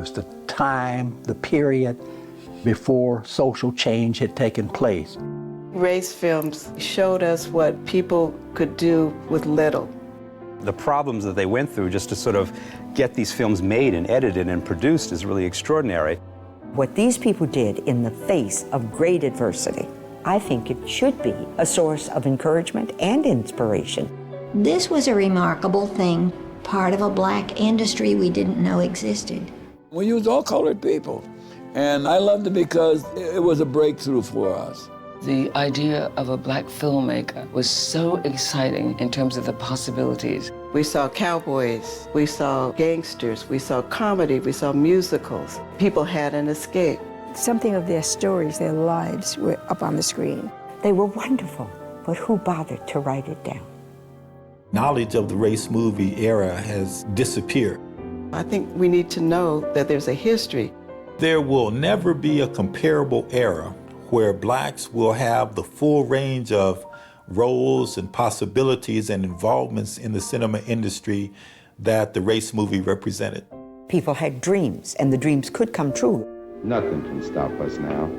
was the time, the period before social change had taken place. Race films showed us what people could do with little. The problems that they went through just to sort of get these films made and edited and produced is really extraordinary. What these people did in the face of great adversity, I think it should be a source of encouragement and inspiration. This was a remarkable thing, part of a black industry we didn't know existed. We used all colored people, and I loved it because it was a breakthrough for us. The idea of a black filmmaker was so exciting in terms of the possibilities. We saw cowboys, we saw gangsters, we saw comedy, we saw musicals. People had an escape. Something of their stories, their lives were up on the screen. They were wonderful, but who bothered to write it down? Knowledge of the race movie era has disappeared. I think we need to know that there's a history. There will never be a comparable era where blacks will have the full range of roles and possibilities and involvements in the cinema industry that the race movie represented. People had dreams, and the dreams could come true. Nothing can stop us now.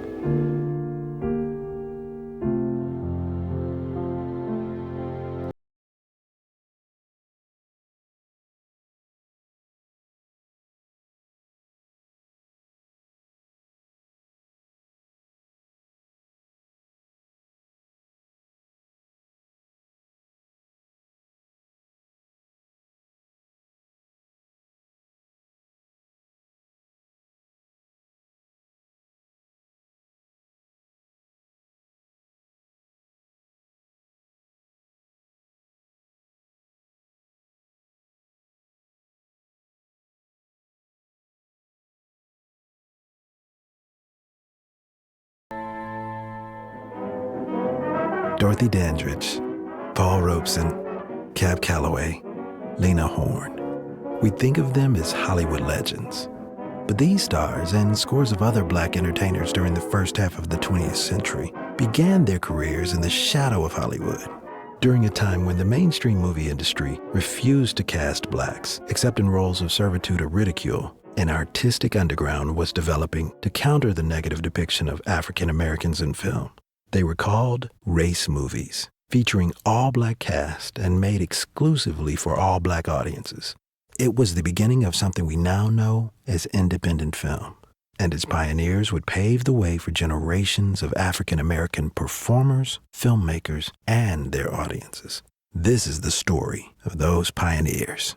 Dorothy Dandridge, Paul Robeson, Cab Calloway, Lena Horne. We think of them as Hollywood legends. But these stars and scores of other black entertainers during the first half of the 20th century began their careers in the shadow of Hollywood, during a time when the mainstream movie industry refused to cast blacks except in roles of servitude or ridicule. An artistic underground was developing to counter the negative depiction of African Americans in film. They were called race movies, featuring all-black cast and made exclusively for all-black audiences. It was the beginning of something we now know as independent film, and its pioneers would pave the way for generations of African American performers, filmmakers, and their audiences. This is the story of those pioneers.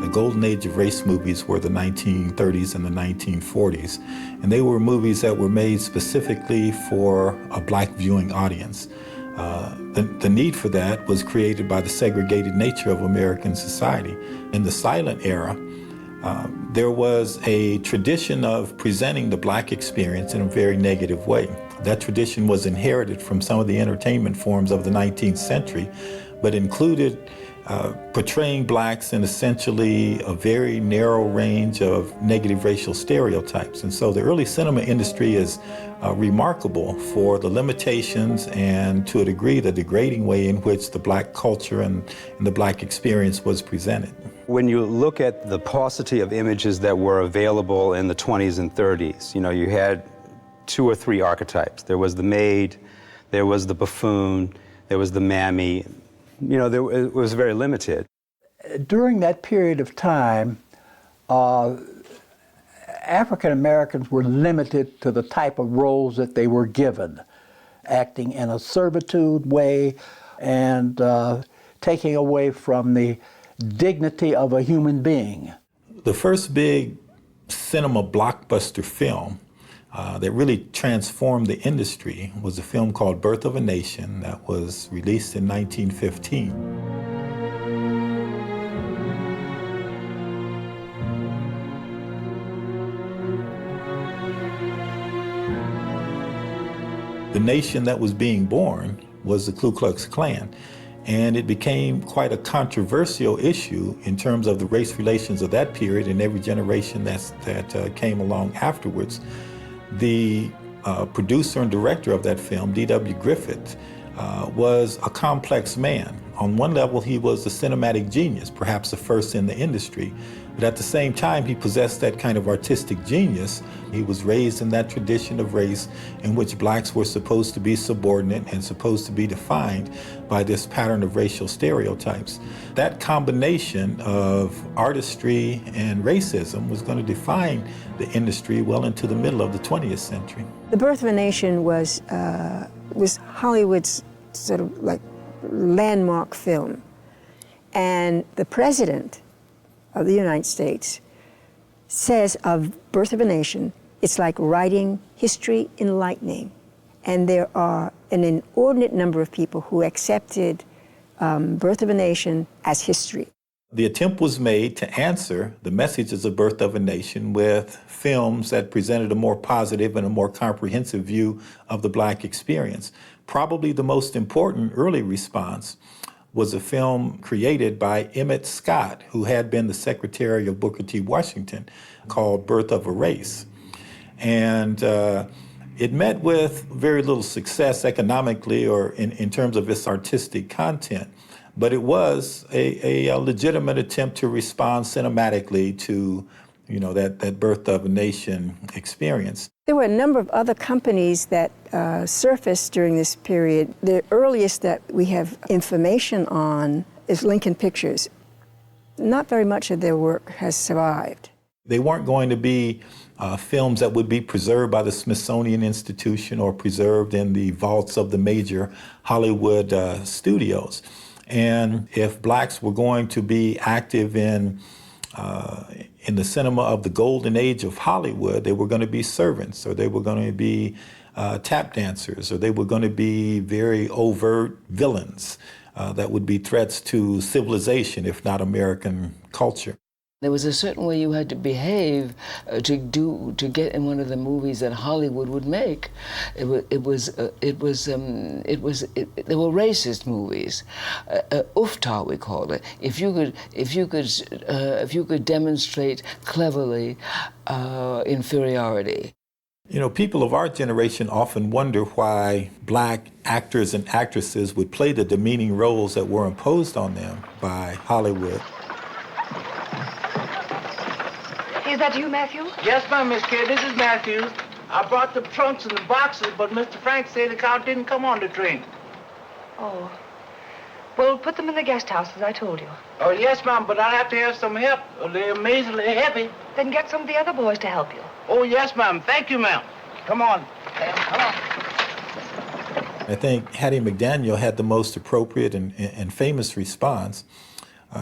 The golden age of race movies were the 1930s and the 1940s, and they were movies that were made specifically for a black viewing audience. The need for that was created by the segregated nature of American society. In the silent era, there was a tradition of presenting the black experience in a very negative way. That tradition was inherited from some of the entertainment forms of the 19th century, but included portraying blacks in essentially a very narrow range of negative racial stereotypes. And so the early cinema industry is remarkable for the limitations and, to a degree, the degrading way in which the black culture and the black experience was presented. When you look at the paucity of images that were available in the 20s and 30s, you know, you had 2 or 3 archetypes. There was the maid, there was the buffoon, there was the mammy. You know, it was very limited. During that period of time, African Americans were limited to the type of roles that they were given, acting in a servitude way and taking away from the dignity of a human being. The first big cinema blockbuster film that really transformed the industry was a film called Birth of a Nation that was released in 1915. The nation that was being born was the Ku Klux Klan, and it became quite a controversial issue in terms of the race relations of that period and every generation that came along afterwards. The producer and director of that film, D.W. Griffith, was a complex man On one level, he was a cinematic genius, perhaps the first in the industry. But at the same time, he possessed that kind of artistic genius. He was raised in that tradition of race in which blacks were supposed to be subordinate and supposed to be defined by this pattern of racial stereotypes. That combination of artistry and racism was going to define the industry well into the middle of the 20th century. The Birth of a Nation was Hollywood's sort of like landmark film. And the president of the United States says of Birth of a Nation, it's like writing history in lightning. And there are an inordinate number of people who accepted Birth of a Nation as history. The attempt was made to answer the messages of Birth of a Nation with films that presented a more positive and a more comprehensive view of the black experience. Probably the most important early response was a film created by Emmett Scott, who had been the secretary of Booker T. Washington, called Birth of a Race. And it met with very little success economically or in terms of its artistic content, but it was a legitimate attempt to respond cinematically to, you know, that Birth of a Nation experience. There were a number of other companies that surfaced during this period. The earliest that we have information on is Lincoln Pictures. Not very much of their work has survived. They weren't going to be films that would be preserved by the Smithsonian Institution or preserved in the vaults of the major Hollywood studios. And if blacks were going to be active in the cinema of the golden age of Hollywood, they were going to be servants, or they were going to be tap dancers, or they were going to be very overt villains that would be threats to civilization, if not American culture. There was a certain way you had to behave to get in one of the movies that Hollywood would make. They were racist movies. Ufta, we called it. If you could demonstrate cleverly inferiority. You know, people of our generation often wonder why black actors and actresses would play the demeaning roles that were imposed on them by Hollywood. Is that you, Matthew? Yes, ma'am, Miss Kay. This is Matthew. I brought the trunks and the boxes, but Mr. Frank said the car didn't come on the train. Oh. Well, put them in the guest house, as I told you. Oh, yes, ma'am, but I have to have some help. They're amazingly heavy. Then get some of the other boys to help you. Oh, yes, ma'am. Thank you, ma'am. Come on. Come on. I think Hattie McDaniel had the most appropriate and famous response.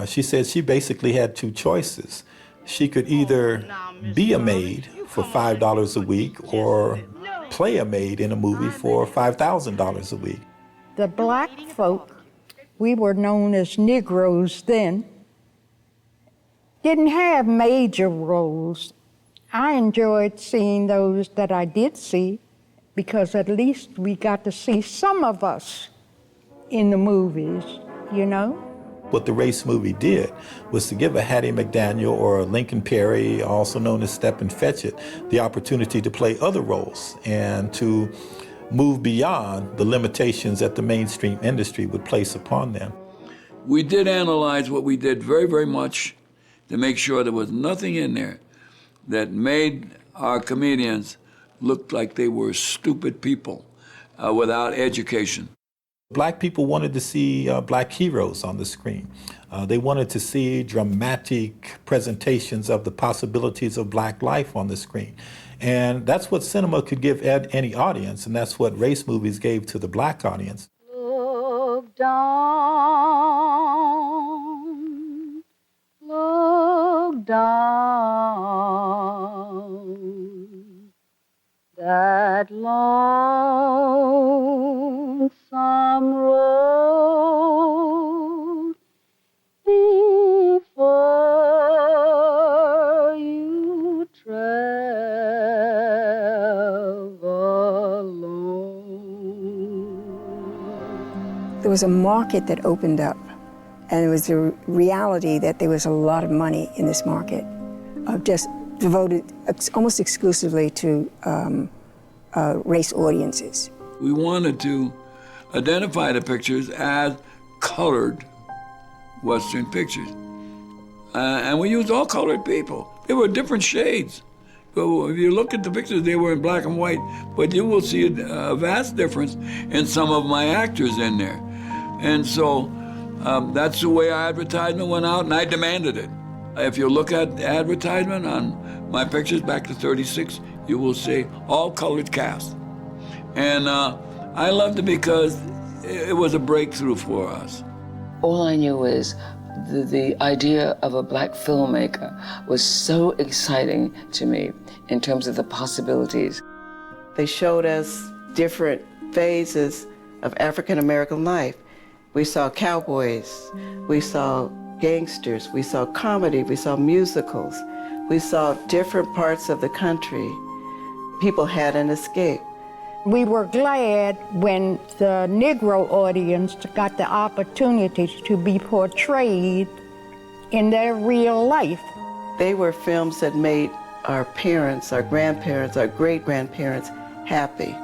She said she basically had two choices. She could either be a maid for $5 a week or play a maid in a movie for $5,000 a week. The black folk, we were known as Negroes then, didn't have major roles. I enjoyed seeing those that I did see because at least we got to see some of us in the movies, you know? What the race movie did was to give a Hattie McDaniel or a Lincoln Perry, also known as Stepin Fetchit, the opportunity to play other roles and to move beyond the limitations that the mainstream industry would place upon them. We did analyze what we did very, very much to make sure there was nothing in there that made our comedians look like they were stupid people without education. Black people wanted to see black heroes on the screen. They wanted to see dramatic presentations of the possibilities of black life on the screen. And that's what cinema could give any audience, and that's what race movies gave to the black audience. Look down, that lonesome road before you travel alone. There was a market that opened up, and it was the reality that there was a lot of money in this market, just devoted almost exclusively to race audiences. We wanted to identify the pictures as colored Western pictures. And we used all colored people. They were different shades. But if you look at the pictures, they were in black and white, but you will see a vast difference in some of my actors in there. And so that's the way our advertisement went out, and I demanded it. If you look at the advertisement on my pictures back to '36, you will see all colored cast. And I loved it because it was a breakthrough for us. All I knew is the idea of a black filmmaker was so exciting to me in terms of the possibilities. They showed us different phases of African American life. We saw cowboys, we saw gangsters, we saw comedy, we saw musicals, we saw different parts of the country. People had an escape. We were glad when the Negro audience got the opportunity to be portrayed in their real life. They were films that made our parents, our grandparents, our great-grandparents happy.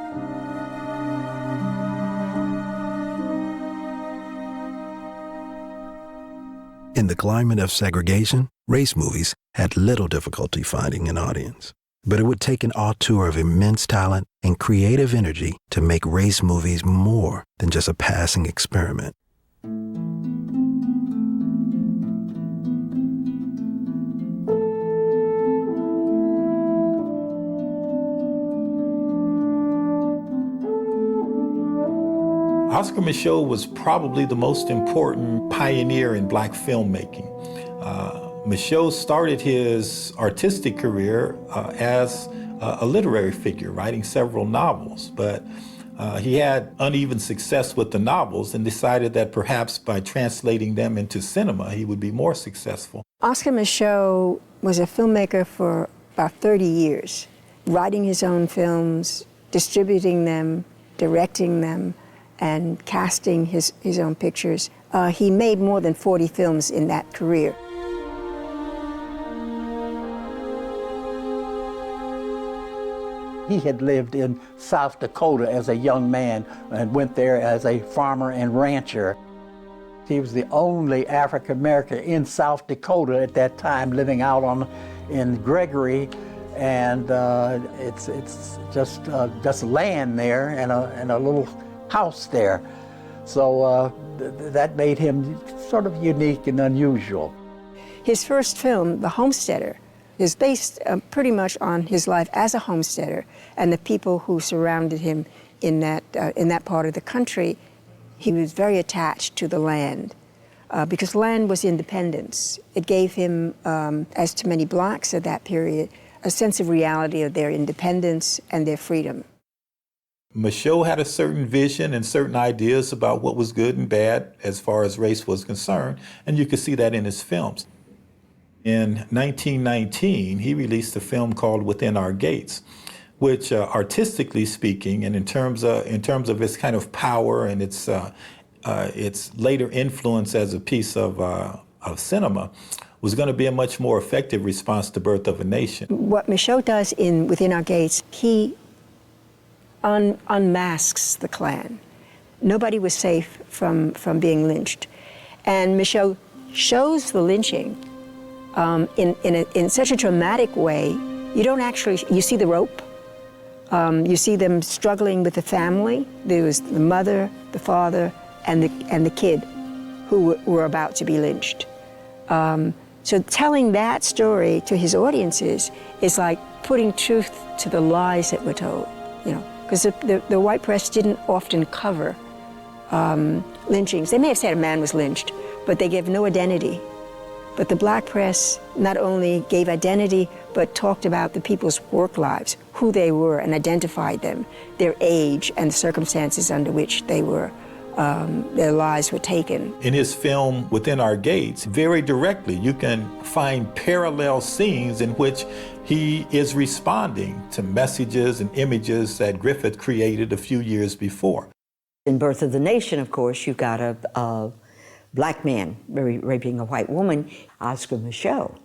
In the climate of segregation, race movies had little difficulty finding an audience. But it would take an auteur of immense talent and creative energy to make race movies more than just a passing experiment. Oscar Micheaux was probably the most important pioneer in black filmmaking. Micheaux started his artistic career as a literary figure, writing several novels, but he had uneven success with the novels and decided that perhaps by translating them into cinema, he would be more successful. Oscar Micheaux was a filmmaker for about 30 years, writing his own films, distributing them, directing them, and casting his own pictures. He made more than 40 films in that career. He had lived in South Dakota as a young man and went there as a farmer and rancher. He was the only African American in South Dakota at that time living out in Gregory, and it's just land there and a little house there. So that made him sort of unique and unusual. His first film, The Homesteader, is based pretty much on his life as a homesteader and the people who surrounded him in that part of the country. He was very attached to the land because land was independence. It gave him, as to many blacks of that period, a sense of reality of their independence and their freedom. Micheaux had a certain vision and certain ideas about what was good and bad as far as race was concerned, and you could see that in his films. In 1919, he released a film called Within Our Gates, which artistically speaking, and in terms of its kind of power and its later influence as a piece of cinema, was going to be a much more effective response to Birth of a Nation. What Micheaux does in Within Our Gates, he unmasks the Klan. Nobody was safe from being lynched. And Micheaux shows the lynching in such a dramatic way. You don't actually, you see the rope, you see them struggling with the family. There was the mother, the father, and the kid who were about to be lynched. So telling that story to his audiences is like putting truth to the lies that were told, because the white press didn't often cover lynchings. They may have said a man was lynched, but they gave no identity. But the black press not only gave identity, but talked about the people's work lives, who they were, and identified them, their age, and the circumstances under which they were, their lives were taken. In his film Within Our Gates, very directly, you can find parallel scenes in which he is responding to messages and images that Griffith created a few years before. In Birth of the Nation, of course, you got a black man raping a white woman. Oscar Micheaux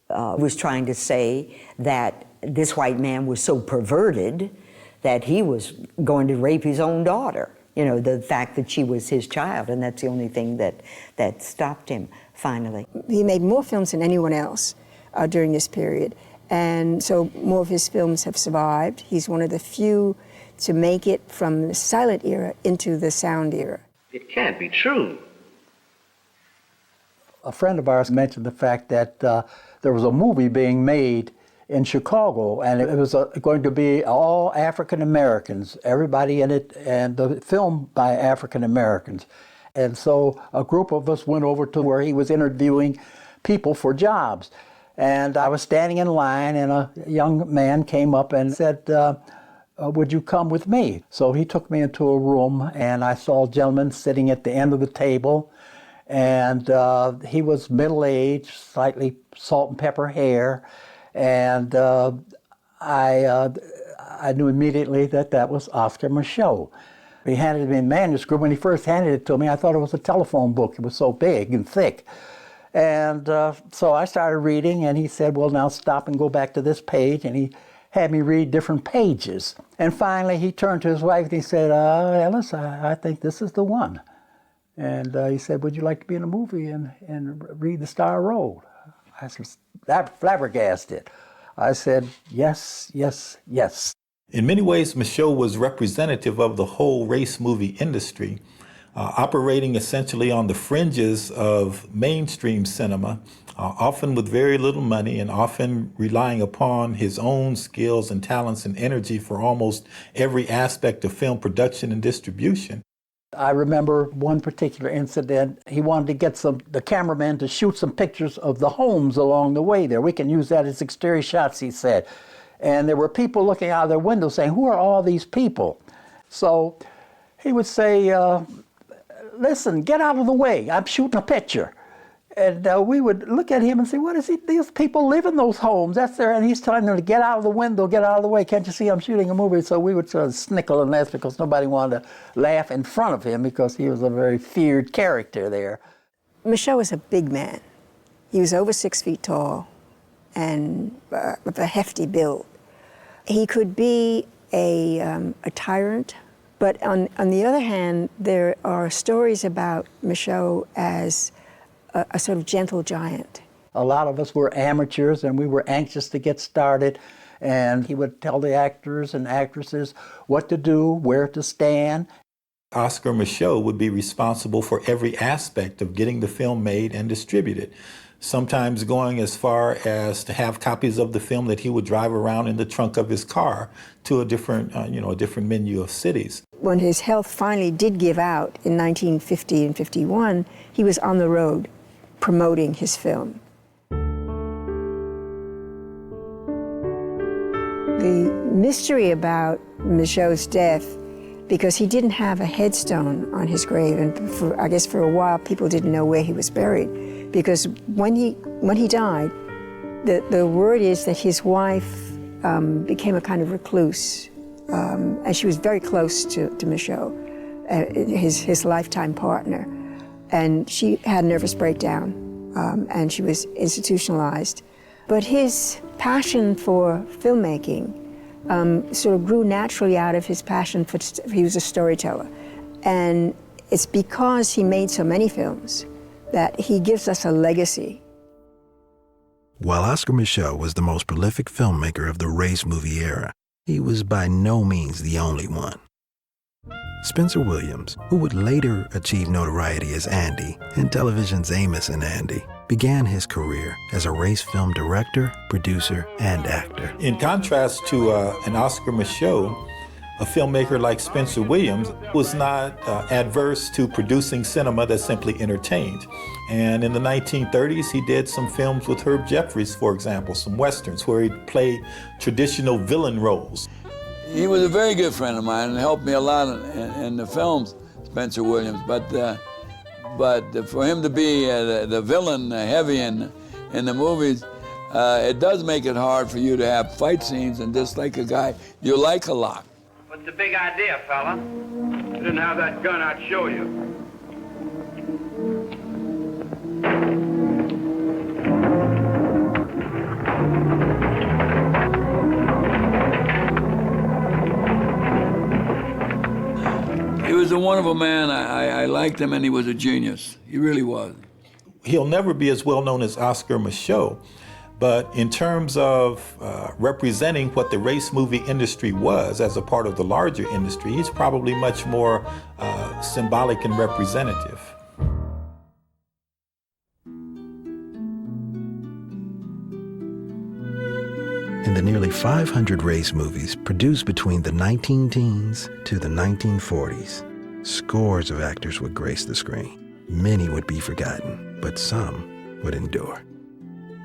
was trying to say that this white man was so perverted that he was going to rape his own daughter, You know, the fact that she was his child, and that's the only thing that stopped him finally. He made more films than anyone else during this period, and so more of his films have survived. He's one of the few to make it from the silent era into the sound era. It can't be true. A friend of ours mentioned the fact that there was a movie being made in Chicago, and it was going to be all African Americans, everybody in it, and the film by African Americans. And so a group of us went over to where he was interviewing people for jobs. And I was standing in line, and a young man came up and said, would you come with me? So he took me into a room, and I saw a gentleman sitting at the end of the table, and he was middle-aged, slightly salt and pepper hair, and I knew immediately that was Oscar Micheaux. He handed me a manuscript. When he first handed it to me, I thought it was a telephone book. It was so big and thick. And so I started reading, and he said, well, now stop and go back to this page, and he had me read different pages. And finally, he turned to his wife, and he said, Ellis, I think this is the one. And he said, would you like to be in a movie and read the star role? I said, that flabbergasted. I said, yes, yes, yes. In many ways, Micheaux was representative of the whole race movie industry, operating essentially on the fringes of mainstream cinema, often with very little money and often relying upon his own skills and talents and energy for almost every aspect of film production and distribution. I remember one particular incident. He wanted to get the cameraman to shoot some pictures of the homes along the way there. We can use that as exterior shots, he said. And there were people looking out of their windows saying, who are all these people? So he would say, listen, get out of the way. I'm shooting a picture. And we would look at him and say, what is he? These people live in those homes. That's there. And he's telling them to get out of the window, get out of the way. Can't you see I'm shooting a movie? So we would sort of snickle and laugh because nobody wanted to laugh in front of him because he was a very feared character there. Micheaux was a big man. He was over 6 feet tall and with a hefty build. He could be a tyrant, but on the other hand, there are stories about Micheaux as a sort of gentle giant. A lot of us were amateurs, and we were anxious to get started, and he would tell the actors and actresses what to do, where to stand. Oscar Micheaux would be responsible for every aspect of getting the film made and distributed, sometimes going as far as to have copies of the film that he would drive around in the trunk of his car to a different menu of cities. When his health finally did give out in 1950 and 51, he was on the road promoting his film. The mystery about Micheaux's death, because he didn't have a headstone on his grave, and I guess for a while people didn't know where he was buried, because when he died, the word is that his wife became a kind of recluse, and she was very close to Micheaux, his lifetime partner. And she had a nervous breakdown, and she was institutionalized. But his passion for filmmaking sort of grew naturally out of his passion for, he was a storyteller. And it's because he made so many films that he gives us a legacy. While Oscar Micheaux was the most prolific filmmaker of the race movie era, he was by no means the only one. Spencer Williams, who would later achieve notoriety as Andy in television's Amos and Andy, began his career as a race film director, producer, and actor. In contrast to an Oscar Micheaux, a filmmaker like Spencer Williams was not adverse to producing cinema that simply entertained. And in the 1930s, he did some films with Herb Jeffries, for example, some westerns where he played traditional villain roles. He was a very good friend of mine and helped me a lot in the films, Spencer Williams. But for him to be the villain heavy in the movies, it does make it hard for you to have fight scenes and just like a guy you like a lot. What's the big idea, fella? If you didn't have that gun, I'd show you. He was the a wonderful man. I liked him, and he was a genius. He really was. He'll never be as well known as Oscar Micheaux, but in terms of representing what the race movie industry was as a part of the larger industry, he's probably much more symbolic and representative. In the nearly 500 race movies produced between the 19-teens to the 1940s, scores of actors would grace the screen. Many would be forgotten, but some would endure.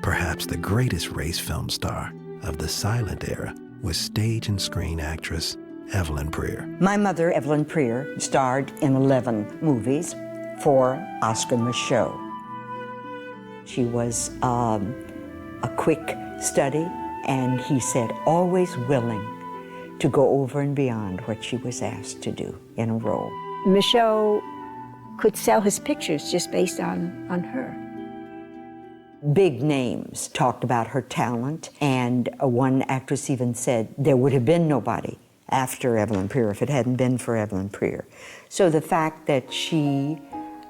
Perhaps the greatest race film star of the silent era was stage and screen actress Evelyn Prier. My mother, Evelyn Prier, starred in 11 movies for Oscar Micheaux. She was a quick study, and he said, always willing to go over and beyond what she was asked to do in a role. Micheaux could sell his pictures just based on her. Big names talked about her talent, and one actress even said there would have been nobody after Evelyn Prier if it hadn't been for Evelyn Prier. So the fact that she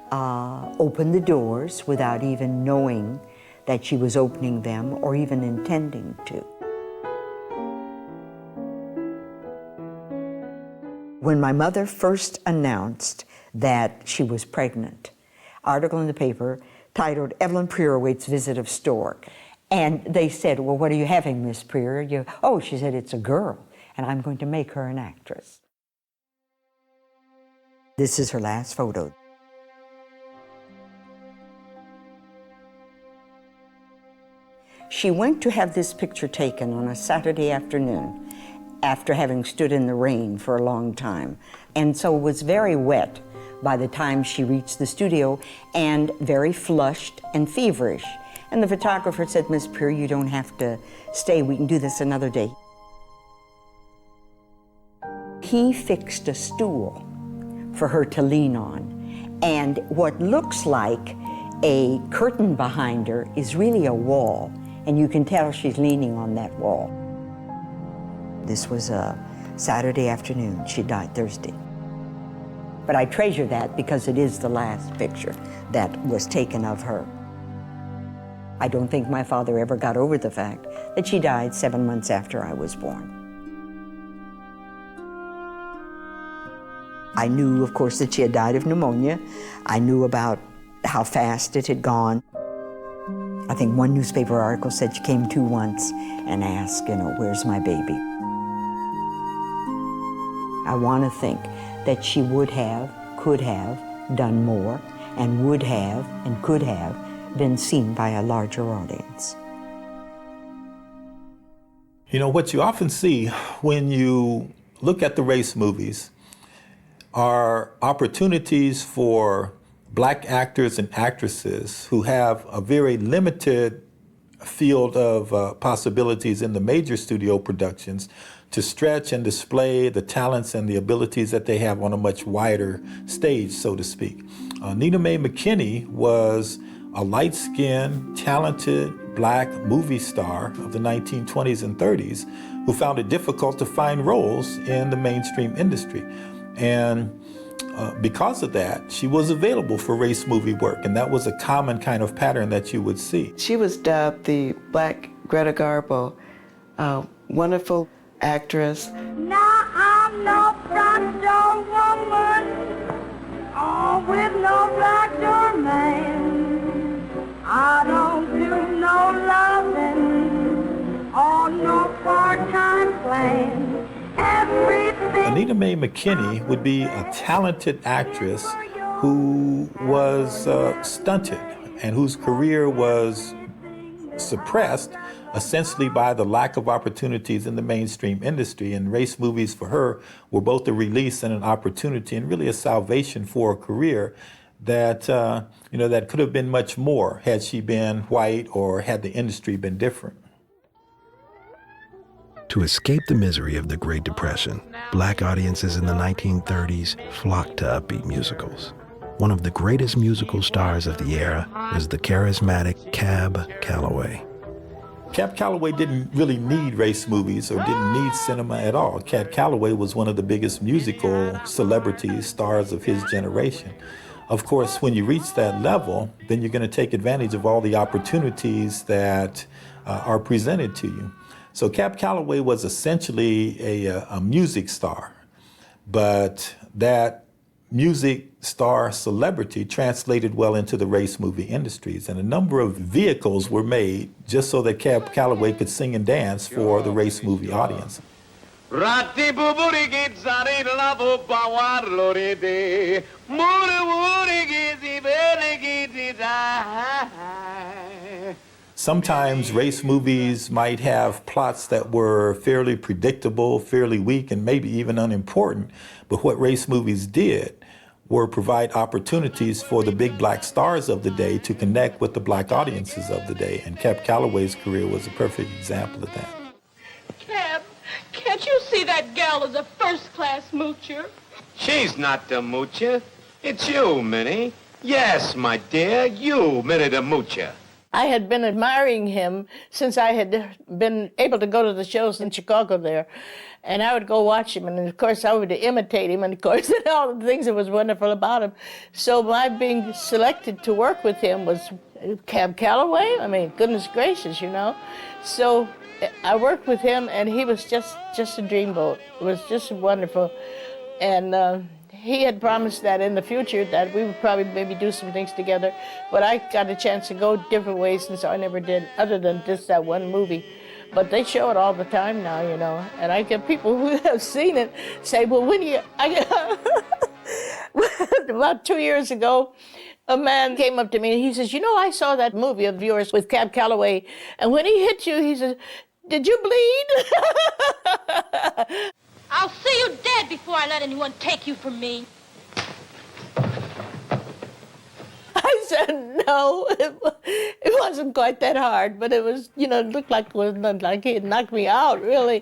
opened the doors without even knowing that she was opening them or even intending to. When my mother first announced that she was pregnant, article in the paper titled, "Evelyn Prier awaits visit of stork." And they said, well, what are you having, Miss Prier? Oh, she said, it's a girl, and I'm going to make her an actress. This is her last photo. She went to have this picture taken on a Saturday afternoon after having stood in the rain for a long time, and so was very wet by the time she reached the studio, and very flushed and feverish. And the photographer said, Miss Prier, you don't have to stay, we can do this another day. He fixed a stool for her to lean on, and what looks like a curtain behind her is really a wall, and you can tell she's leaning on that wall. This was a Saturday afternoon. She died Thursday. But I treasure that because it is the last picture that was taken of her. I don't think my father ever got over the fact that she died 7 months after I was born. I knew, of course, that she had died of pneumonia. I knew about how fast it had gone. I think one newspaper article said she came to once and asked, where's my baby? I want to think that she would have, could have done more, and would have and could have been seen by a larger audience. What you often see when you look at the race movies are opportunities for Black actors and actresses who have a very limited field of possibilities in the major studio productions to stretch and display the talents and the abilities that they have on a much wider stage, so to speak. Nina Mae McKinney was a light-skinned, talented Black movie star of the 1920s and 30s who found it difficult to find roles in the mainstream industry. And because of that, she was available for race movie work, and that was a common kind of pattern that you would see. She was dubbed the Black Greta Garbo, a wonderful actress. Now I'm no black door woman, with no black door man. I don't do no loving or no part-time playing. Anita Mae McKinney would be a talented actress who was stunted and whose career was suppressed essentially by the lack of opportunities in the mainstream industry. And race movies for her were both a release and an opportunity and really a salvation for a career that, that could have been much more had she been white or had the industry been different. To escape the misery of the Great Depression, Black audiences in the 1930s flocked to upbeat musicals. One of the greatest musical stars of the era was the charismatic Cab Calloway. Cab Calloway didn't really need race movies or didn't need cinema at all. Cab Calloway was one of the biggest musical celebrities, stars of his generation. Of course, when you reach that level, then you're going to take advantage of all the opportunities that are presented to you. So Cab Calloway was essentially a music star, but that music star celebrity translated well into the race movie industries, and a number of vehicles were made just so that Cab Calloway could sing and dance for the race movie audience. Sometimes race movies might have plots that were fairly predictable, fairly weak, and maybe even unimportant. But what race movies did were provide opportunities for the big black stars of the day to connect with the black audiences of the day. And Cab Calloway's career was a perfect example of that. Cab, can't you see that gal is a first-class moocher? She's not the moocher. It's you, Minnie. Yes, my dear, you, Minnie the moocher. I had been admiring him since I had been able to go to the shows in Chicago there. And I would go watch him, and of course I would imitate him, and of course all the things that was wonderful about him. So my being selected to work with him was Cab Calloway. I mean, goodness gracious, you know. So I worked with him, and he was just a dreamboat. It was just wonderful. And he had promised that in the future that we would probably maybe do some things together, but I got a chance to go different ways, and so I never did, other than just that one movie. But they show it all the time now, you know, and I get people who have seen it say, well, about 2 years ago, a man came up to me and he says, you know, I saw that movie of yours with Cab Calloway, and when he hit you, he says, did you bleed? I'll see you dead before I let anyone take you from me. I said, no, it wasn't quite that hard, but it was, you know, it looked like he had knocked me out, really.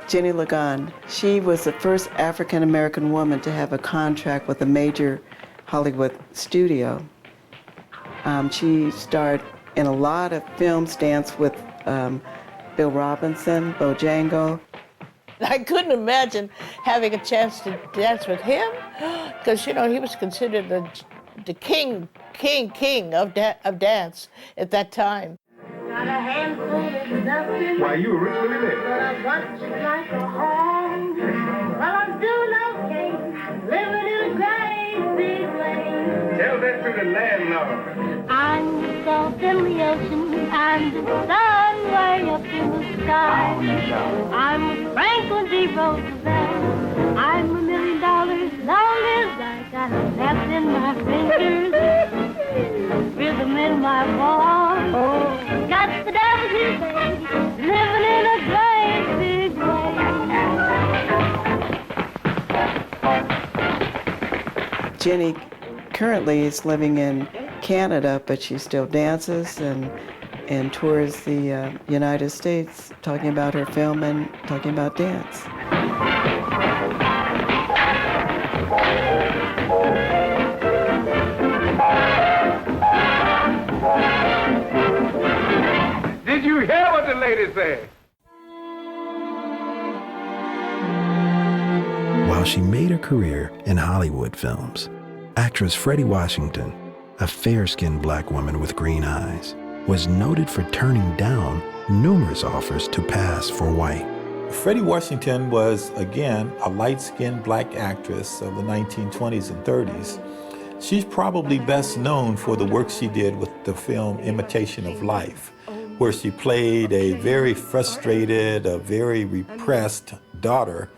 Jeni Ligon, she was the first African-American woman to have a contract with a major Hollywood studio. She starred in a lot of films, danced with Bill Robinson, Bojangle. I couldn't imagine having a chance to dance with him, because, you know, he was considered the king of dance at that time. Got a handful of nothing. Why, you originally there? But I want you like a home. Well, I'm doing okay, living in a great big way. Tell that to the landlord. I'm the salt in the ocean, I'm the sun way up in the sky. I'm with Franklin D. Roosevelt. I'm $1 million long as I got a snap in my fingers, rhythm in my voice. Got the devil's here, baby, living in a great big way. Jeni currently is living in Canada, but she still dances and tours the United States, talking about her film and talking about dance. Did you hear what the lady said? While she made her career in Hollywood films, actress Freddie Washington, a fair-skinned black woman with green eyes, was noted for turning down numerous offers to pass for white. Freddie Washington was, again, a light-skinned black actress of the 1920s and 30s. She's probably best known for the work she did with the film Imitation of Life, where she played a very frustrated, a very repressed daughter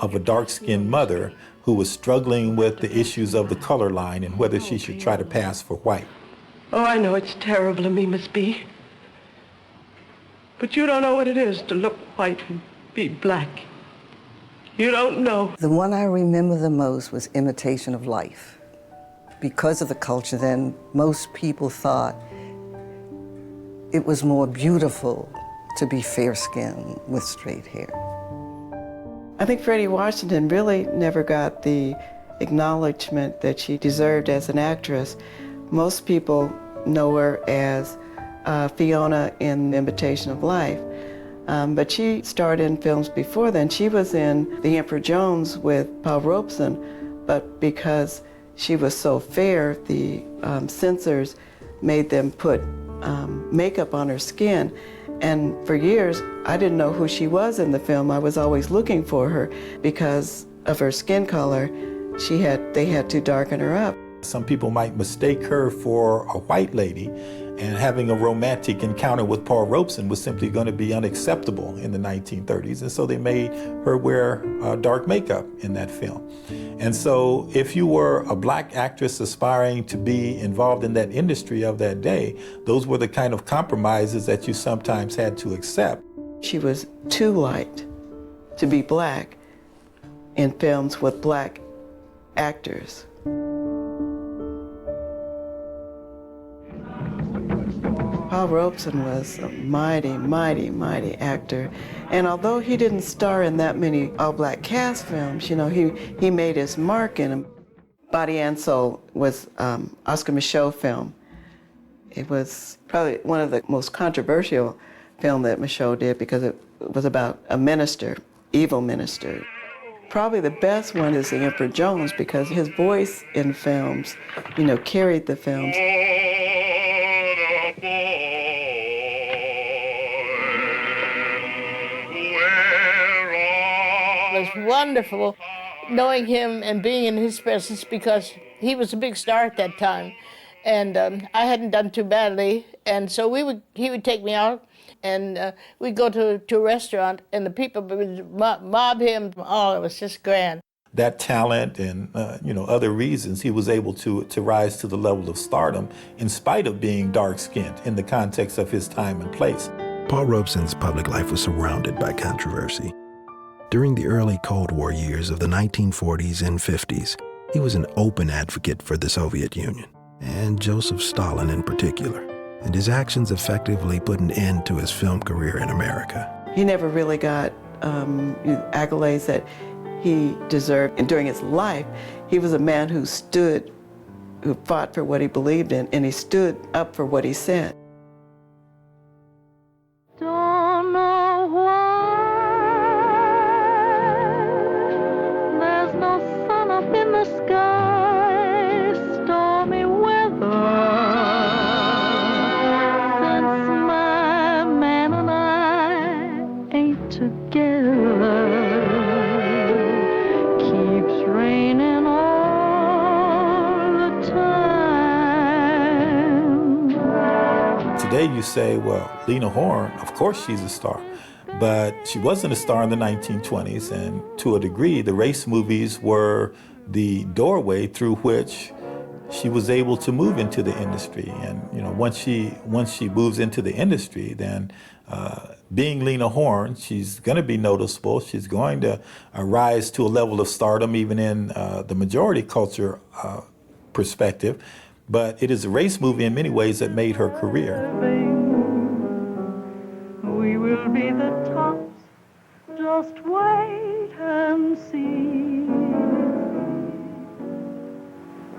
of a dark-skinned mother who was struggling with the issues of the color line and whether she should try to pass for white. Oh, I know it's terrible of me, Miss B. But you don't know what it is to look white and be black. You don't know. The one I remember the most was Imitation of Life. Because of the culture then, most people thought it was more beautiful to be fair-skinned with straight hair. I think Freddie Washington really never got the acknowledgement that she deserved as an actress. Most people know her as Fiona in The Imitation of Life. But she starred in films before then. She was in The Emperor Jones with Paul Robeson, but because she was so fair, the censors made them put makeup on her skin. And for years, I didn't know who she was in the film. I was always looking for her because of her skin color. They had to darken her up. Some people might mistake her for a white lady, and having a romantic encounter with Paul Robeson was simply going to be unacceptable in the 1930s, and so they made her wear dark makeup in that film. And so if you were a black actress aspiring to be involved in that industry of that day, those were the kind of compromises that you sometimes had to accept. She was too light to be black in films with black actors. Paul Robeson was a mighty, mighty, mighty actor. And although he didn't star in that many all-black cast films, you know, he made his mark in them. Body and Soul was Oscar Micheaux film. It was probably one of the most controversial films that Micheaux did because it was about a minister, evil minister. Probably the best one is The Emperor Jones because his voice in films, you know, carried the films. It was wonderful knowing him and being in his presence because he was a big star at that time. And I hadn't done too badly. And so he would take me out and we'd go to a restaurant and the people would mob him. Oh, it was just grand. That talent and other reasons, he was able to rise to the level of stardom in spite of being dark-skinned in the context of his time and place. Paul Robeson's public life was surrounded by controversy. During the early Cold War years of the 1940s and 50s, he was an open advocate for the Soviet Union, and Joseph Stalin in particular, and his actions effectively put an end to his film career in America. He never really got accolades that he deserved. And during his life, he was a man who fought for what he believed in, and he stood up for what he said. Don't know why there's no sun up in the sky, stormy weather, since my man and I ain't together. Keeps raining all the time. Today you say, well, Lena Horne, of course she's a star, but she wasn't a star in the 1920s, and to a degree, the race movies were the doorway through which she was able to move into the industry. And once she moves into the industry, then being Lena Horne, she's going to be noticeable. She's going to rise to a level of stardom, even in the majority culture perspective. But it is a race movie in many ways that made her career. We will be the tops, just wait and see.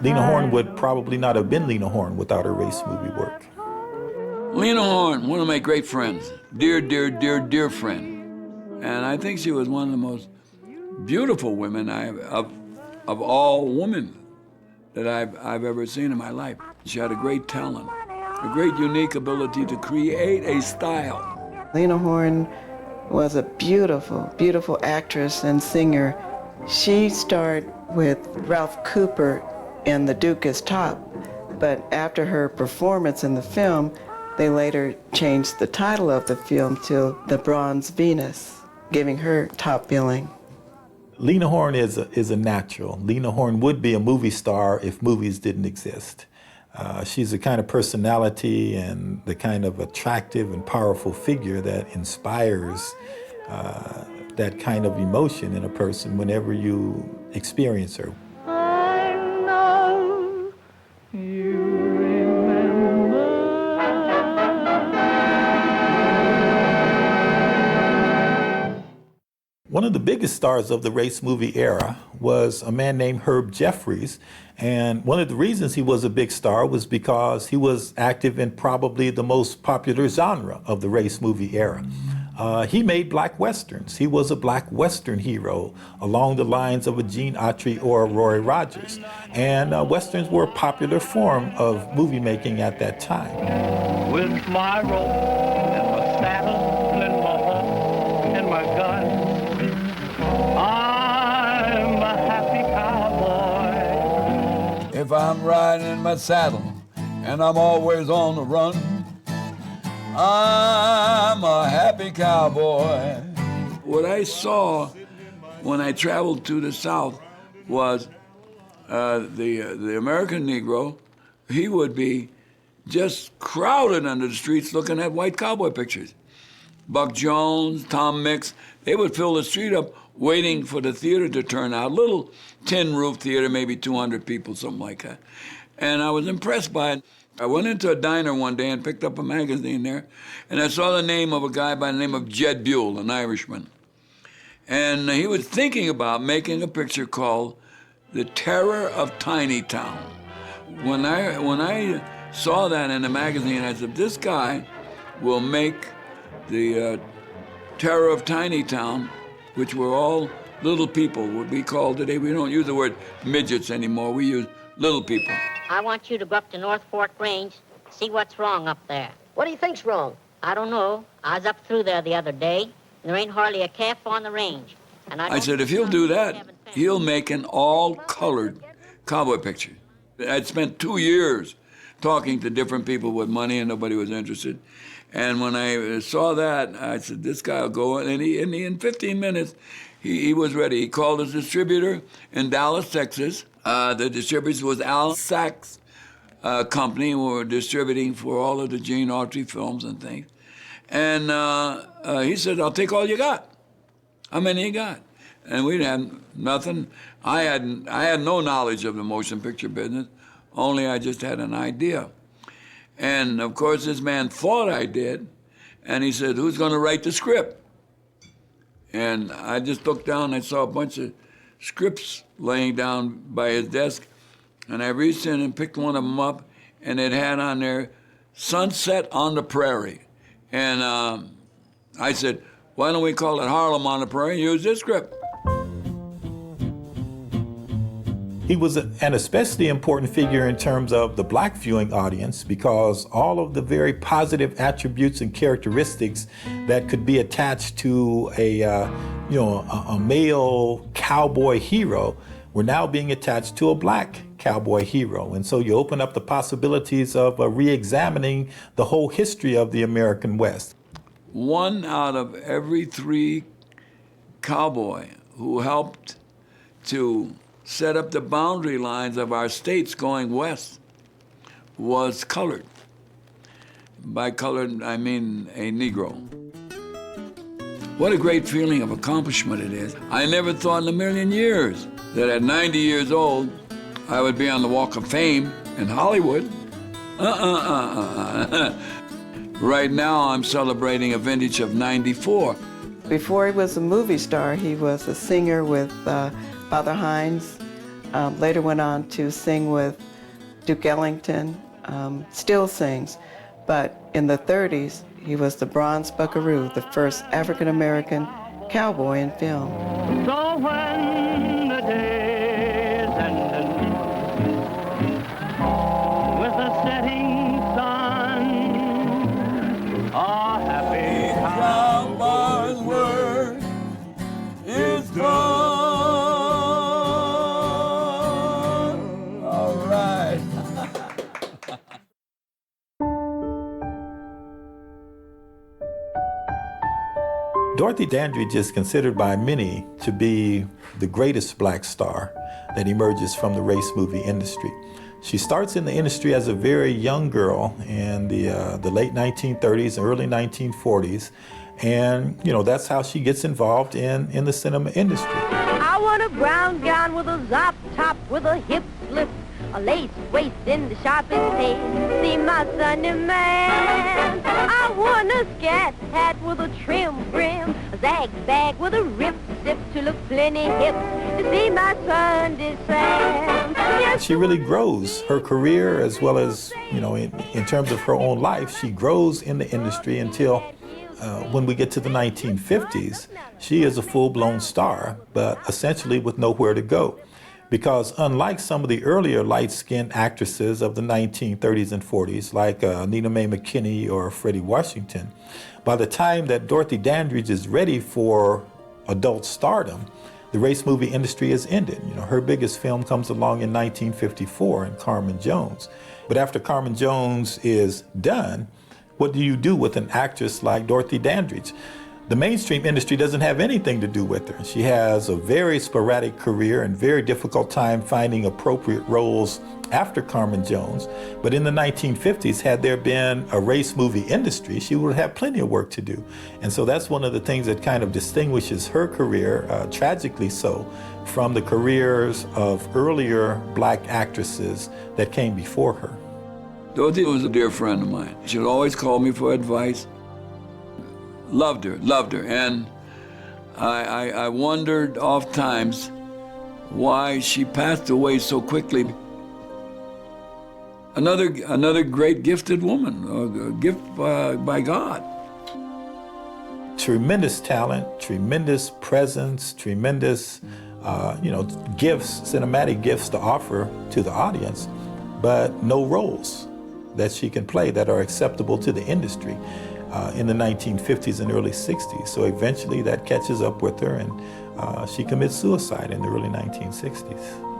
Lena Horne would probably not have been Lena Horne without her race movie work. Lena Horne, one of my great friends, dear, dear, dear, dear friend. And I think she was one of the most beautiful women of all women that I've ever seen in my life. She had a great talent, a great unique ability to create a style. Lena Horne was a beautiful, beautiful actress and singer. She starred with Ralph Cooper in The Duke is Top, but after her performance in the film, they later changed the title of the film to The Bronze Venus, giving her top billing. Lena Horne is a natural. Lena Horne would be a movie star if movies didn't exist. She's the kind of personality and the kind of attractive and powerful figure that inspires that kind of emotion in a person whenever you experience her. I know you remember. One of the biggest stars of the race movie era was a man named Jeffries. And one of the reasons he was a big star was because he was active in probably the most popular genre of the race movie era. He made black westerns. He was a black western hero along the lines of a Gene Autry or a Roy Rogers. And westerns were a popular form of movie making at that time. With my rope and my saddle and my horse and my gun, I'm a happy cowboy. If I'm riding in my saddle and I'm always on the run, I'm a happy cowboy. What I saw when I traveled to the South was the American Negro. He would be just crowded under the streets looking at white cowboy pictures. Buck Jones, Tom Mix, they would fill the street up waiting for the theater to turn out. Little tin roof theater, maybe 200 people, something like that. And I was impressed by it. I went into a diner one day and picked up a magazine there, and I saw the name of a guy by the name of Jed Buell, an Irishman. And he was thinking about making a picture called The Terror of Tiny Town. When I saw that in the magazine, I said, this guy will make the Terror of Tiny Town, which were all little people, what we call today. We don't use the word midgets anymore, we use little people. I want you to go up to North Fork Range, see what's wrong up there. What do you think's wrong? I don't know. I was up through there the other day, and there ain't hardly a calf on the range. And I said, if he'll do that, he'll make an all-colored cowboy picture. I'd spent 2 years talking to different people with money, and nobody was interested. And when I saw that, I said, this guy will go. And in 15 minutes, he was ready. He called his distributor in Dallas, Texas. The distributor was Al Sachs Company, who were distributing for all of the Gene Autry films and things. And he said, I'll take all you got. How many you got? And we had nothing. I had no knowledge of the motion picture business, only I just had an idea. And of course, this man thought I did, and he said, who's going to write the script? And I just looked down and I saw a bunch of scripts laying down by his desk, and I reached in and picked one of them up, and it had on there, Sunset on the Prairie. And I said, why don't we call it Harlem on the Prairie and use this script? He was an especially important figure in terms of the black viewing audience because all of the very positive attributes and characteristics that could be attached to a male cowboy hero were now being attached to a black cowboy hero. And so you open up the possibilities of re-examining the whole history of the American West. 1 out of every 3 cowboy who helped to set up the boundary lines of our states going west was colored. By colored, I mean a Negro. What a great feeling of accomplishment it is. I never thought in a million years that at 90 years old, I would be on the Walk of Fame in Hollywood. Right now, I'm celebrating a vintage of 94. Before he was a movie star, he was a singer with Father Hines, later went on to sing with Duke Ellington, still sings. But in the 30s, he was the Bronze Buckaroo, the first African-American cowboy in film. So when the day's ending, with the setting sun, a happy cowboy's work is done. All right. Dorothy Dandridge is considered by many to be the greatest black star that emerges from the race movie industry. She starts in the industry as a very young girl in the late 1930s, early 1940s, and that's how she gets involved in the cinema industry. I want a brown gown with a zop top with a hip slip, a lace waist in the sharpest tail. See my Sunday man. I want a scat hat with a trim brim, a zag bag with a rip zip to look plenty hip to see my Sunday Sam. Yes. She really grows her career as well as, you know, in terms of her own life, she grows in the industry until when we get to the 1950s, she is a full-blown star, but essentially with nowhere to go. Because unlike some of the earlier light-skinned actresses of the 1930s and 40s, like Nina Mae McKinney or Freddie Washington, by the time that Dorothy Dandridge is ready for adult stardom, the race movie industry has ended. You know, her biggest film comes along in 1954 in Carmen Jones. But after Carmen Jones is done, what do you do with an actress like Dorothy Dandridge? The mainstream industry doesn't have anything to do with her. She has a very sporadic career and very difficult time finding appropriate roles after Carmen Jones. But in the 1950s, had there been a race movie industry, she would have plenty of work to do. And so that's one of the things that kind of distinguishes her career, tragically so, from the careers of earlier black actresses that came before her. Dorothy was a dear friend of mine. She'd always call me for advice. Loved her. And I wondered oft times why she passed away so quickly. Another great gifted woman, a gift by God. Tremendous talent, tremendous presence, tremendous gifts, cinematic gifts to offer to the audience, but no roles that she can play that are acceptable to the industry in the 1950s and early 60s. So eventually that catches up with her, and she commits suicide in the early 1960s.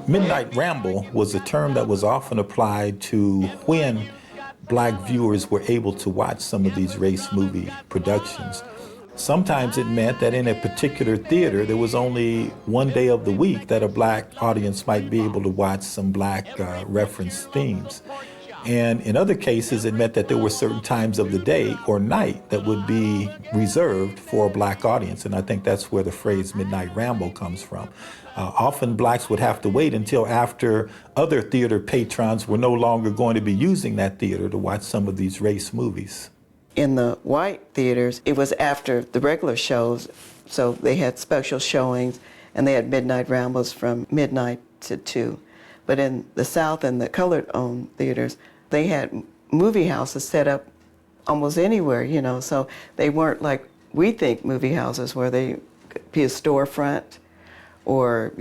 Midnight Ramble was a term that was often applied to when black viewers were able to watch some of these race movie productions. Sometimes it meant that in a particular theater, there was only one day of the week that a black audience might be able to watch some black referenced themes. And in other cases, it meant that there were certain times of the day or night that would be reserved for a black audience. And I think that's where the phrase Midnight Ramble comes from. Often blacks would have to wait until after other theater patrons were no longer going to be using that theater to watch some of these race movies. In the white theaters, it was after the regular shows, so they had special showings, and they had midnight rambles from midnight to 2. But in the South and the colored-owned theaters, they had movie houses set up almost anywhere, so they weren't like we think movie houses where they could be a storefront or,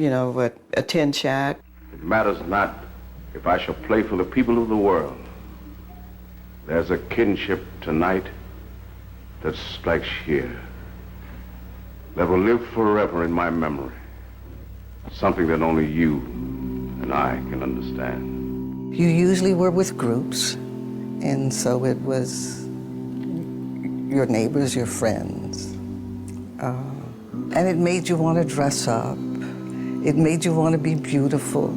a tin shack. It matters not if I shall play for the people of the world. There's a kinship tonight that strikes here, that will live forever in my memory. Something that only you and I can understand. You usually were with groups, and so it was your neighbors, your friends. And it made you want to dress up. It made you want to be beautiful.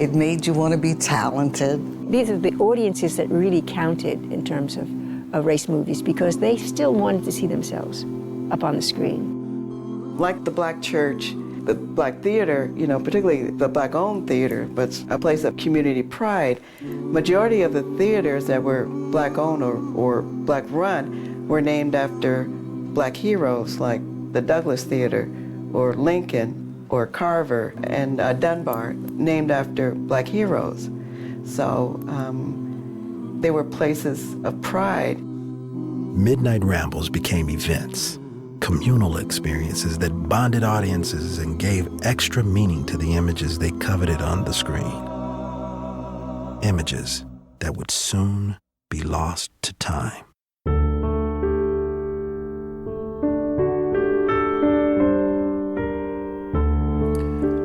It made you want to be talented. These are the audiences that really counted in terms of race movies because they still wanted to see themselves up on the screen. Like the black church, the black theater, particularly the black-owned theater, but it's a place of community pride. Majority of the theaters that were black-owned or black-run were named after black heroes like the Douglas Theater or Lincoln or Carver and Dunbar, named after black heroes. So they were places of pride. Midnight Rambles became events, communal experiences that bonded audiences and gave extra meaning to the images they coveted on the screen. Images that would soon be lost to time.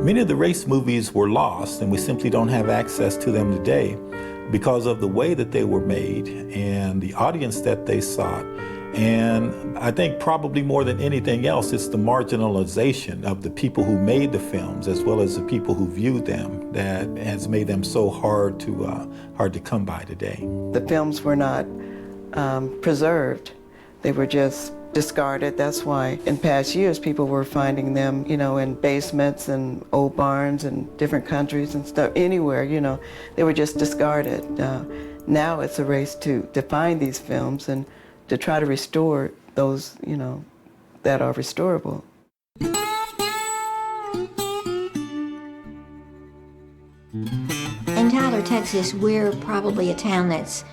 Many of the race movies were lost, and we simply don't have access to them today because of the way that they were made and the audience that they sought And I think probably more than anything else, it's the marginalization of the people who made the films as well as the people who viewed them that has made them so hard to come by today. The films were not preserved. They were just discarded. That's why in past years people were finding them, in basements and old barns in different countries and stuff, anywhere, They were just discarded. Now it's a race to find these films and to try to restore those, that are restorable. In Tyler, Texas, we're probably a town that's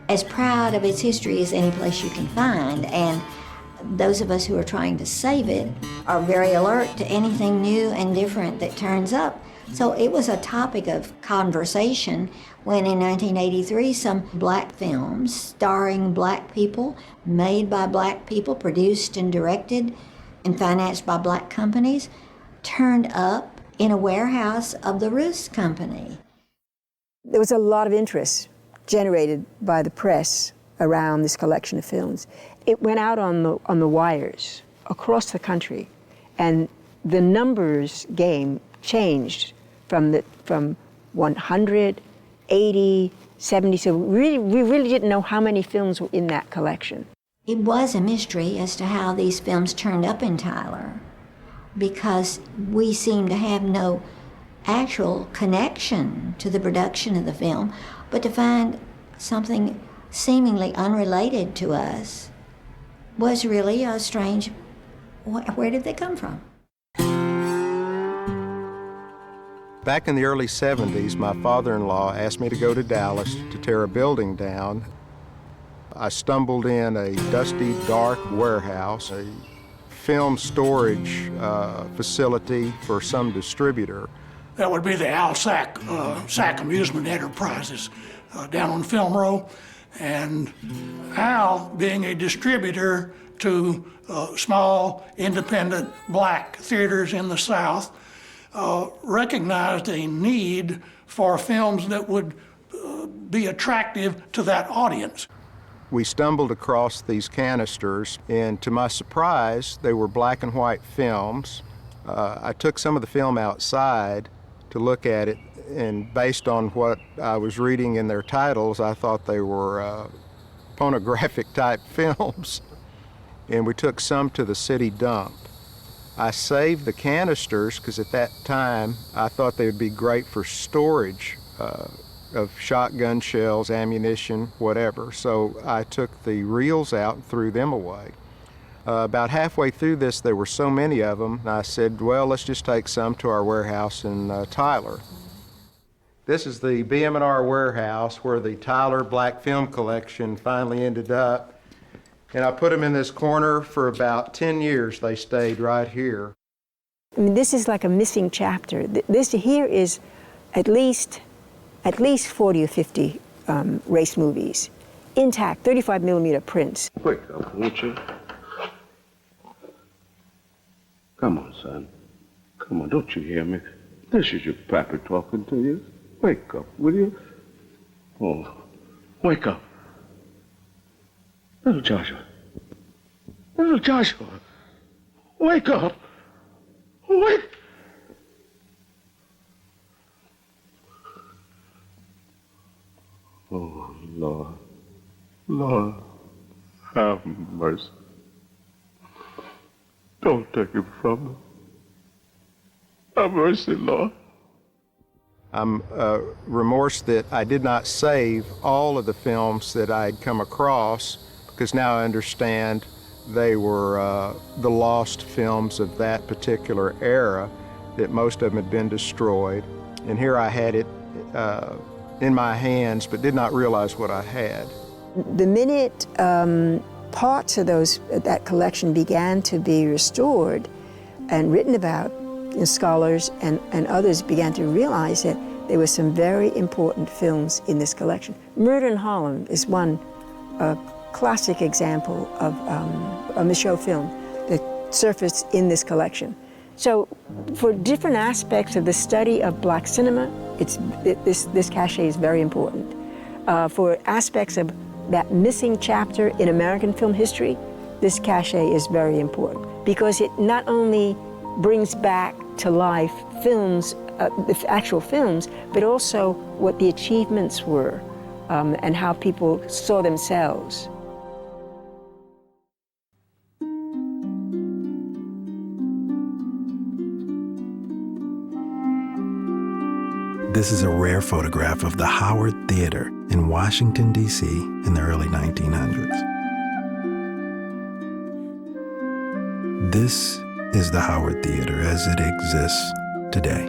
as proud of its history as any place you can find, and those of us who are trying to save it are very alert to anything new and different that turns up. So it was a topic of conversation when in 1983 some black films starring black people, made by black people, produced and directed and financed by black companies, turned up in a warehouse of the Roost Company. There was a lot of interest generated by the press around this collection of films. It went out on the wires across the country, and the numbers game changed from 100, 80, 70, so we really didn't know how many films were in that collection. It was a mystery as to how these films turned up in Tyler, because we seemed to have no actual connection to the production of the film, but to find something seemingly unrelated to us was really a strange, where did they come from? Back in the early 70s, my father-in-law asked me to go to Dallas to tear a building down. I stumbled in a dusty, dark warehouse, a film storage facility for some distributor. That would be the Al Sack Amusement Enterprises down on Film Row. And Al, being a distributor to small, independent black theaters in the South, recognized a need for films that would be attractive to that audience. We stumbled across these canisters, and to my surprise, they were black and white films. I took some of the film outside to look at it, and based on what I was reading in their titles, I thought they were pornographic type films. And we took some to the city dump. I saved the canisters because at that time I thought they would be great for storage of shotgun shells, ammunition, whatever. So I took the reels out and threw them away. About halfway through this, there were so many of them, and I said, well, let's just take some to our warehouse in Tyler. This is the BM&R warehouse where the Tyler Black Film Collection finally ended up. And I put them in this corner for about 10 years. They stayed right here. I mean, this is like a missing chapter. This here is at least 40 or 50 race movies, intact, 35 millimeter prints. Wake up, won't you? Come on, son. Come on, don't you hear me? This is your pappy talking to you. Wake up, will you? Oh, wake up. Little Joshua. Little Joshua. Wake up. Wake. Oh, Lord. Lord, have mercy. Don't take him from me. Have mercy, Lord. I'm remorse that I did not save all of the films that I had come across, because now I understand they were the lost films of that particular era, that most of them had been destroyed. And here I had it in my hands, but did not realize what I had. The minute parts of that collection began to be restored and written about, scholars and others began to realize that there were some very important films in this collection. Murder in Harlem is one classic example of a Micheaux film that surfaced in this collection. So for different aspects of the study of black cinema, this cachet is very important. For aspects of that missing chapter in American film history, this cachet is very important because it not only brings back to life films, the actual films, but also what the achievements were and how people saw themselves. This is a rare photograph of the Howard Theater in Washington, D.C. in the early 1900s. This is the Howard Theater as it exists today.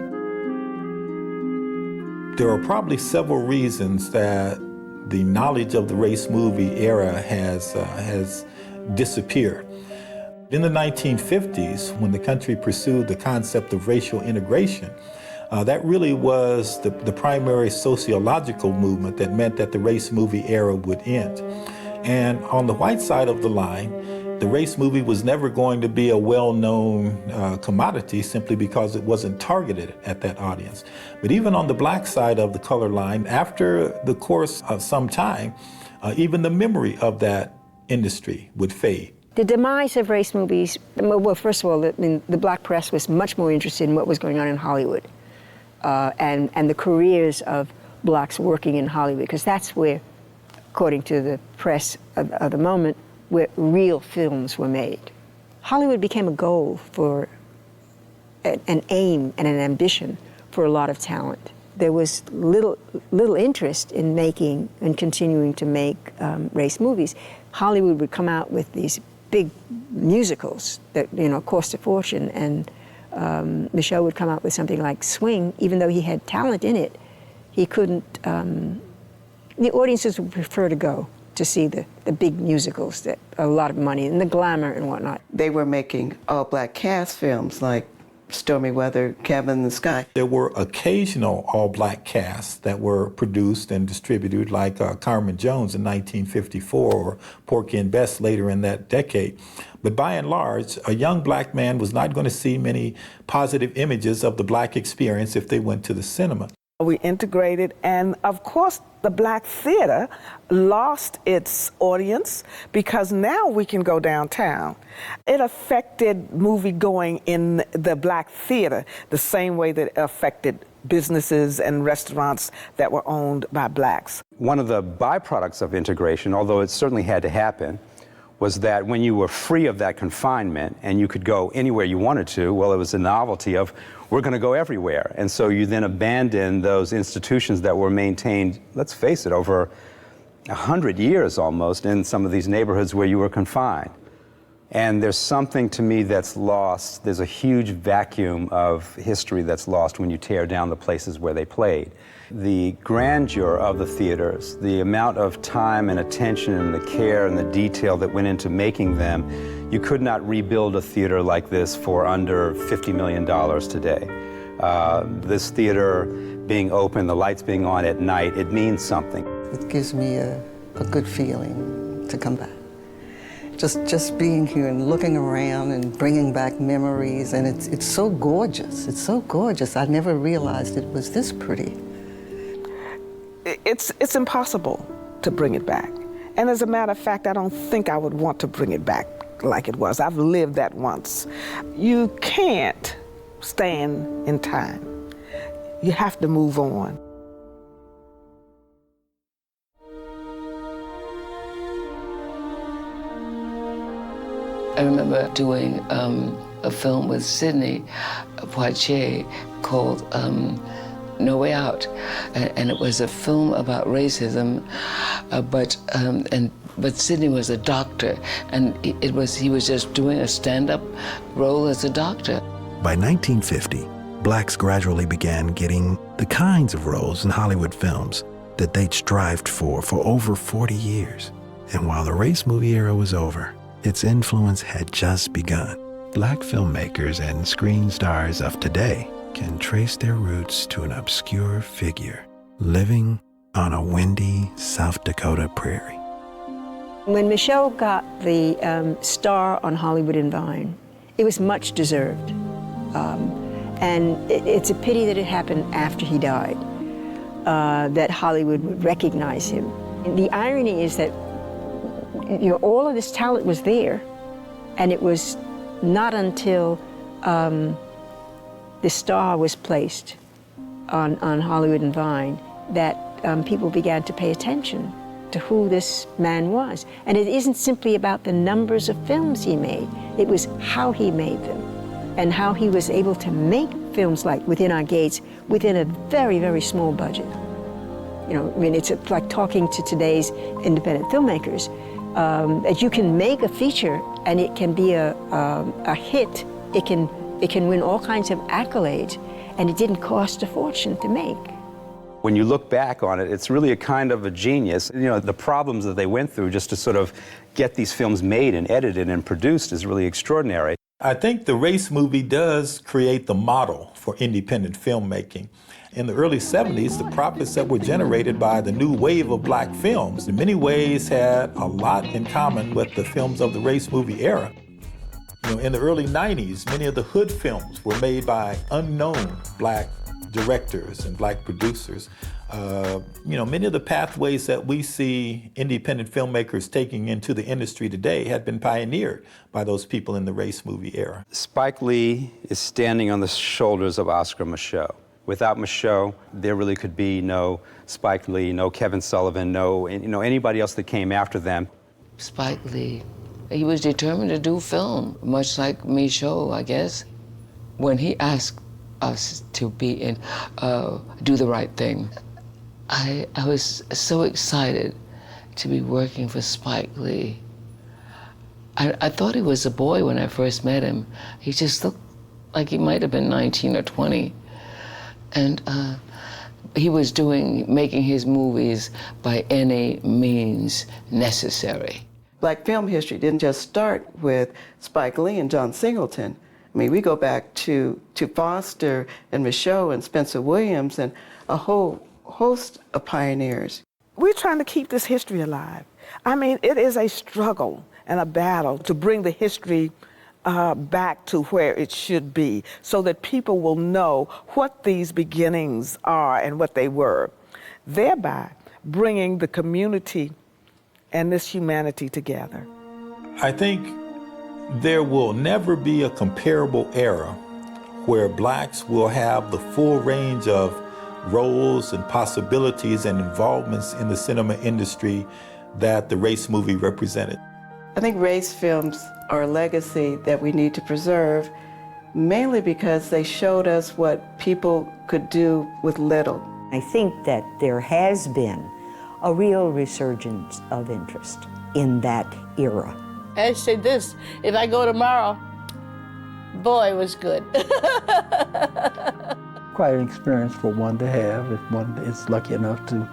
There are probably several reasons that the knowledge of the race movie era has disappeared. In the 1950s, when the country pursued the concept of racial integration, that really was the primary sociological movement that meant that the race movie era would end. And on the white side of the line, the race movie was never going to be a well-known commodity simply because it wasn't targeted at that audience. But even on the black side of the color line, after the course of some time, even the memory of that industry would fade. The demise of race movies, well, first of all, the black press was much more interested in what was going on in Hollywood. And the careers of blacks working in Hollywood, because that's where, according to the press of the moment, where real films were made. Hollywood became a goal for an aim and an ambition for a lot of talent. There was little interest in making and continuing to make race movies. Hollywood would come out with these big musicals that cost a fortune, and Micheaux would come out with something like Swing. Even though he had talent in it, he couldn't, the audiences would prefer to go to see the big musicals that a lot of money and the glamour and whatnot. They were making all-black cast films like Stormy Weather, Cabin in the Sky. There were occasional all-black casts that were produced and distributed, like Carmen Jones in 1954 or Porky and Bess later in that decade. But by and large, a young black man was not going to see many positive images of the black experience if they went to the cinema. We integrated, and of course, the black theater lost its audience because now we can go downtown. It affected movie going in the black theater the same way that it affected businesses and restaurants that were owned by blacks. One of the byproducts of integration, although it certainly had to happen, was that when you were free of that confinement and you could go anywhere you wanted to, well, it was a novelty of we're going to go everywhere. And so you then abandon those institutions that were maintained, let's face it, over 100 years almost in some of these neighborhoods where you were confined. And there's something to me that's lost. There's a huge vacuum of history that's lost when you tear down the places where they played. The grandeur of the theaters, the amount of time and attention and the care and the detail that went into making them, you could not rebuild a theater like this for under $50 million today. This theater being open, the lights being on at night, it means something. It gives me a good feeling to come back. Just being here and looking around and bringing back memories, and it's so gorgeous. It's so gorgeous. I never realized it was this pretty. It's impossible to bring it back. And as a matter of fact, I don't think I would want to bring it back like it was. I've lived that once. You can't stand in time. You have to move on. I remember doing a film with Sidney Poitier called No Way Out, and it was a film about racism, but Sidney was a doctor, and he was just doing a stand-up role as a doctor. By 1950, blacks gradually began getting the kinds of roles in Hollywood films that they'd strived for over 40 years. And while the race movie era was over, its influence had just begun. Black filmmakers and screen stars of today can trace their roots to an obscure figure living on a windy South Dakota prairie. When Micheaux got the star on Hollywood and Vine, it was much deserved. And it's a pity that it happened after he died, that Hollywood would recognize him. And the irony is that all of this talent was there, And it was not until the star was placed on Hollywood and Vine that people began to pay attention to who this man was. And it isn't simply about the numbers of films he made, it was how he made them and how he was able to make films like Within Our Gates within a very, very small budget. You know, I mean, it's like talking to today's independent filmmakers, that you can make a feature and it can be a hit. It can win all kinds of accolades, and it didn't cost a fortune to make. When you look back on it, it's really a kind of a genius. You know, the problems that they went through just to sort of get these films made and edited and produced is really extraordinary. I think the race movie does create the model for independent filmmaking. In the early 70s, the profits that were generated by the new wave of black films in many ways had a lot in common with the films of the race movie era. You know, in the early 90s, many of the hood films were made by unknown black directors and black producers. You know, many of the pathways that we see independent filmmakers taking into the industry today had been pioneered by those people in the race movie era. Spike Lee is standing on the shoulders of Oscar Micheaux. Without Micheaux, there really could be no Spike Lee, no Kevin Sullivan, no anybody else that came after them. Spike Lee, he was determined to do film, much like Micheaux, I guess. When he asked us to be in Do the Right Thing, I was so excited to be working for Spike Lee. I thought he was a boy when I first met him. He just looked like he might have been 19 or 20. And he was making his movies by any means necessary. Black film history didn't just start with Spike Lee and John Singleton. I mean, we go back to Foster and Micheaux and Spencer Williams and a whole host of pioneers. We're trying to keep this history alive. I mean, it is a struggle and a battle to bring the history back to where it should be so that people will know what these beginnings are and what they were, thereby bringing the community and this humanity together. I think there will never be a comparable era where blacks will have the full range of roles and possibilities and involvements in the cinema industry that the race movie represented. I think race films are a legacy that we need to preserve, mainly because they showed us what people could do with little. I think that there has been a real resurgence of interest in that era. I say this, if I go tomorrow, boy, it was good. Quite an experience for one to have if one is lucky enough to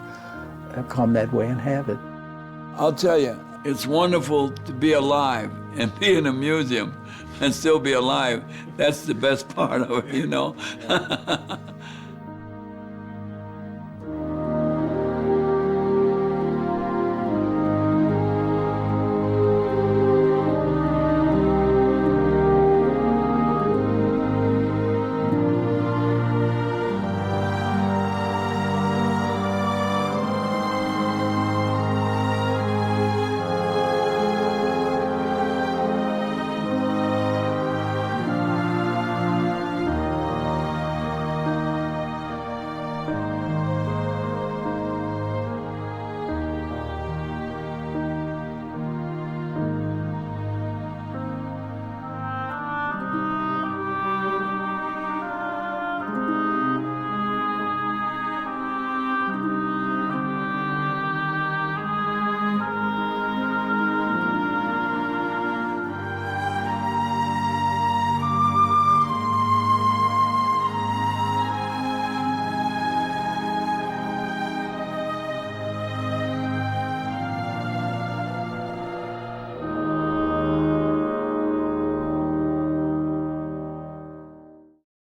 come that way and have it. I'll tell you, it's wonderful to be alive and be in a museum and still be alive. That's the best part of it, you know.